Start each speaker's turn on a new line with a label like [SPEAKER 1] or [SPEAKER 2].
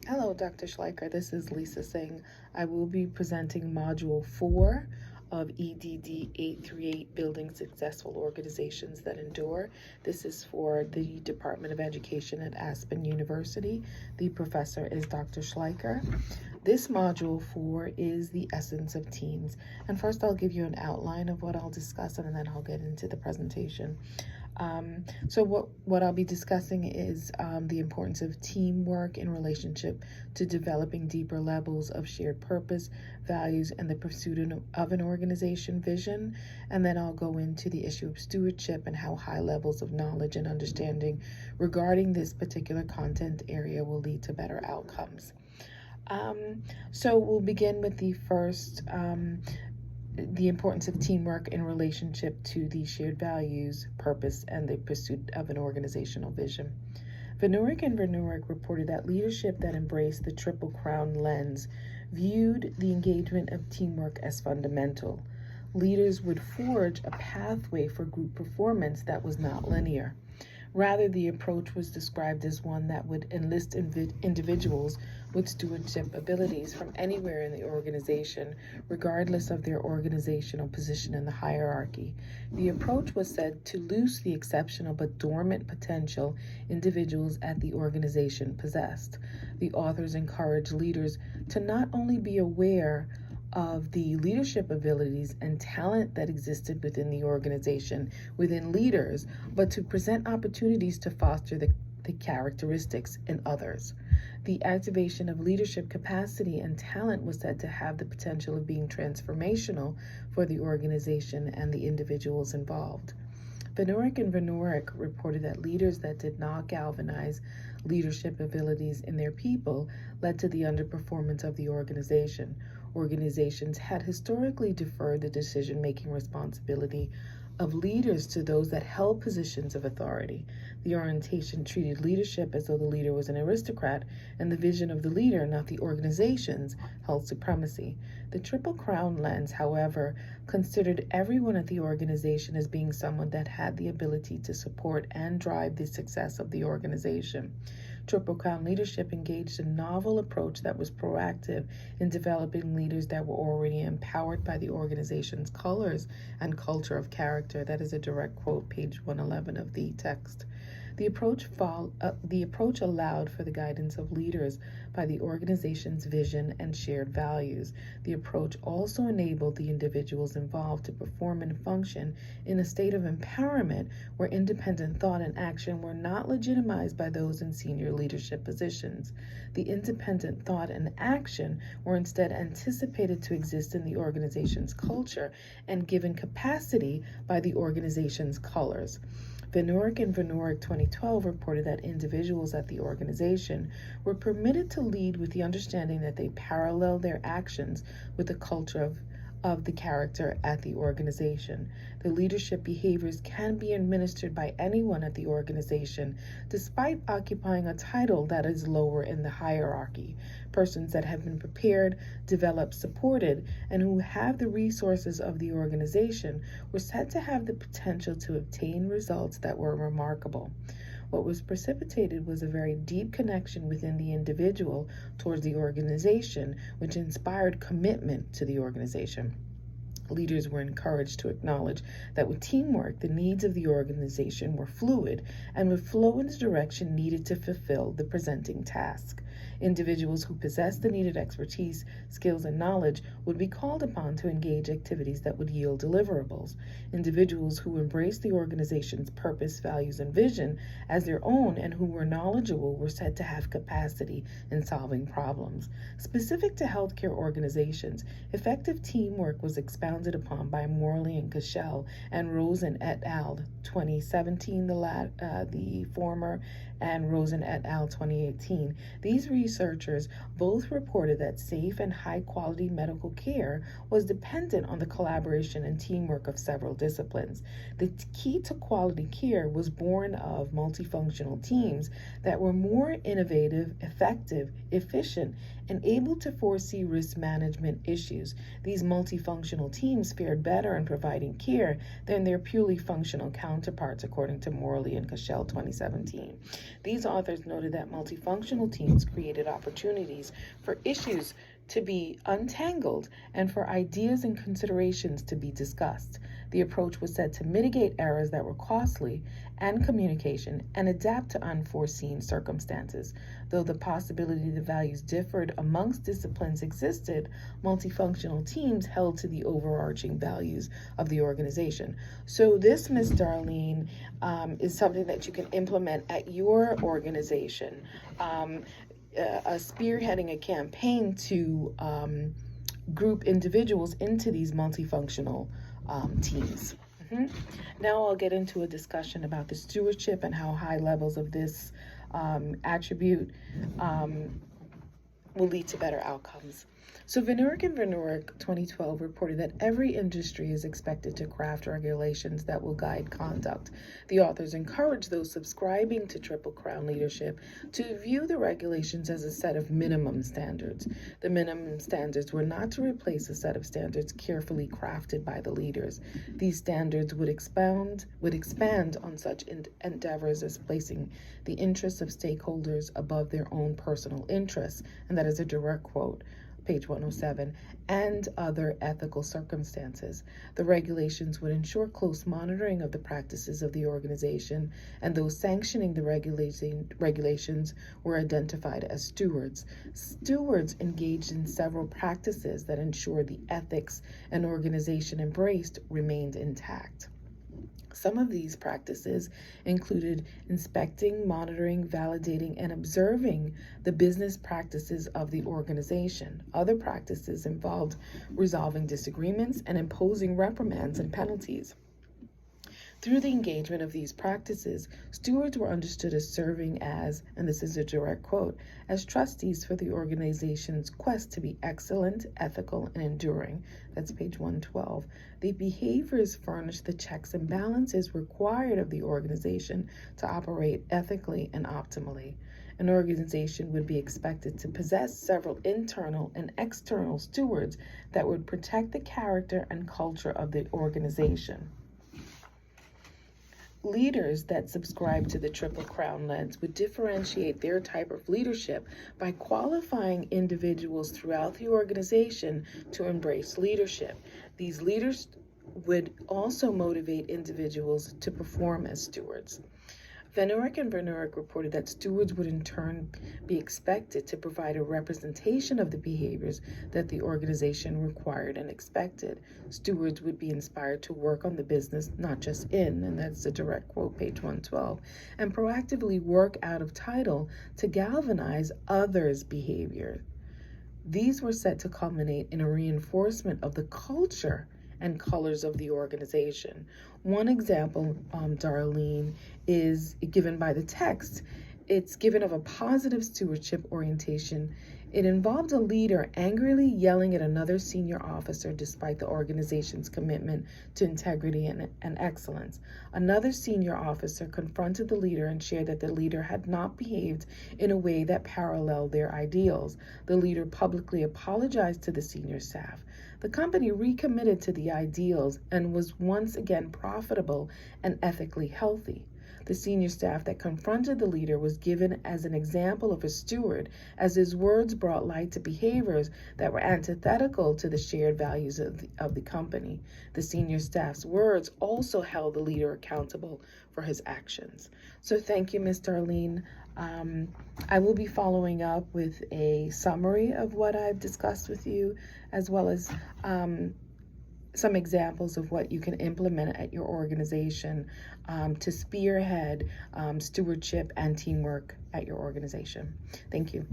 [SPEAKER 1] Hello, Dr. Schleicher. This is Lisa Singh. I will be presenting Module 4 of EDD 838, Building Successful Organizations That Endure. This is for the Department of Education at Aspen University. The professor is Dr. Schleicher. This Module 4 is the essence of teams. And first I'll give you an outline of what I'll discuss, and then I'll get into the presentation. So what I'll be discussing is the importance of teamwork in relationship to developing deeper levels of shared purpose, values, and the pursuit of an organization vision. And then I'll go into the issue of stewardship and how high levels of knowledge and understanding regarding this particular content area will lead to better outcomes. So we'll begin with the first, the importance of teamwork in relationship to the shared values, purpose, and the pursuit of an organizational vision. Vanuric and Vanuric reported that leadership that embraced the Triple Crown lens viewed the engagement of teamwork as fundamental. Leaders would forge a pathway for group performance that was not linear. Rather, the approach was described as one that would enlist individuals with stewardship abilities from anywhere in the organization, regardless of their organizational position in the hierarchy. The approach was said to loose the exceptional but dormant potential individuals at the organization possessed. The authors encouraged leaders to not only be aware of the leadership abilities and talent that existed within the organization, within leaders, but to present opportunities to foster the characteristics in others. The activation of leadership capacity and talent was said to have the potential of being transformational for the organization and the individuals involved. Vanuric and Vanuric reported that leaders that did not galvanize leadership abilities in their people led to the underperformance of the organization. Organizations had historically deferred the decision-making responsibility of leaders to those that held positions of authority. The orientation treated leadership as though the leader was an aristocrat, and the vision of the leader, not the organizations, held supremacy. The Triple Crown lens, however, considered everyone at the organization as being someone that had the ability to support and drive the success of the organization. Triple Crown leadership engaged a novel approach that was proactive in developing leaders that were already empowered by the organization's colors and culture of character. That is a direct quote, page 111 of the text. The approach allowed for the guidance of leaders by the organization's vision and shared values. The approach also enabled the individuals involved to perform and function in a state of empowerment where independent thought and action were not legitimized by those in senior leadership positions. The independent thought and action were instead anticipated to exist in the organization's culture and given capacity by the organization's colors. Vanuric and Vanuric 2012 reported that individuals at the organization were permitted to lead with the understanding that they parallel their actions with the culture of the character at the organization. The leadership behaviors can be administered by anyone at the organization, despite occupying a title that is lower in the hierarchy. Persons that have been prepared, developed, supported, and who have the resources of the organization were said to have the potential to obtain results that were remarkable. What was precipitated was a very deep connection within the individual towards the organization, which inspired commitment to the organization. Leaders were encouraged to acknowledge that with teamwork, the needs of the organization were fluid and would flow in the direction needed to fulfill the presenting task. Individuals who possessed the needed expertise, skills, and knowledge would be called upon to engage activities that would yield deliverables. Individuals who embraced the organization's purpose, values, and vision as their own and who were knowledgeable were said to have capacity in solving problems. Specific to healthcare organizations, effective teamwork was expounded upon by Morley and Cashel and Rosen et al. 2017, the former, and Rosen et al. 2018. These researchers both reported that safe and high-quality medical care was dependent on the collaboration and teamwork of several disciplines. The key to quality care was born of multifunctional teams that were more innovative, effective, efficient, and able to foresee risk management issues. These multifunctional teams fared better in providing care than their purely functional counterparts, according to Morley and Cashel 2017. These authors noted that multifunctional teams created created opportunities for issues to be untangled and for ideas and considerations to be discussed. The approach was said to mitigate errors that were costly and communication and adapt to unforeseen circumstances. Though the possibility the values differed amongst disciplines existed, multifunctional teams held to the overarching values of the organization. So this, Ms. Darlene, is something that you can implement at your organization. Spearheading a campaign to group individuals into these multifunctional teams. Now I'll get into a discussion about the stewardship and how high levels of this attribute will lead to better outcomes. So Van Urk 2012 reported that every industry is expected to craft regulations that will guide conduct. The authors encourage those subscribing to Triple Crown leadership to view the regulations as a set of minimum standards. The minimum standards were not to replace a set of standards carefully crafted by the leaders. These standards would expand on such endeavors as placing the interests of stakeholders above their own personal interests, and that is a direct quote, page 107, and other ethical circumstances. The regulations would ensure close monitoring of the practices of the organization, and those sanctioning the regulations were identified as stewards. Stewards engaged in several practices that ensure the ethics an organization embraced remained intact. Some of these practices included inspecting, monitoring, validating, and observing the business practices of the organization. Other practices involved resolving disagreements and imposing reprimands and penalties. Through the engagement of these practices, stewards were understood as serving as, and this is a direct quote, as trustees for the organization's quest to be excellent, ethical, and enduring. That's page 112. The behaviors furnish the checks and balances required of the organization to operate ethically and optimally. An organization would be expected to possess several internal and external stewards that would protect the character and culture of the organization. Leaders that subscribe to the Triple Crown lens would differentiate their type of leadership by qualifying individuals throughout the organization to embrace leadership. These leaders would also motivate individuals to perform as stewards. Van Urk reported that stewards would in turn be expected to provide a representation of the behaviors that the organization required and expected. Stewards would be inspired to work on the business, not just in, and that's a direct quote, page 112, and proactively work out of title to galvanize others' behavior. These were set to culminate in a reinforcement of the culture and colors of the organization. One example, Darlene, is given by the text. It's given of a positive stewardship orientation. It involved a leader angrily yelling at another senior officer despite the organization's commitment to integrity and excellence. Another senior officer confronted the leader and shared that the leader had not behaved in a way that paralleled their ideals. The leader publicly apologized to the senior staff. The company recommitted to the ideals and was once again profitable and ethically healthy. The senior staff that confronted the leader was given as an example of a steward, as his words brought light to behaviors that were antithetical to the shared values of the company. The senior staff's words also held the leader accountable for his actions. So thank you, Ms. Darlene. I will be following up with a summary of what I've discussed with you, as well as some examples of what you can implement at your organization to spearhead stewardship and teamwork at your organization. Thank you.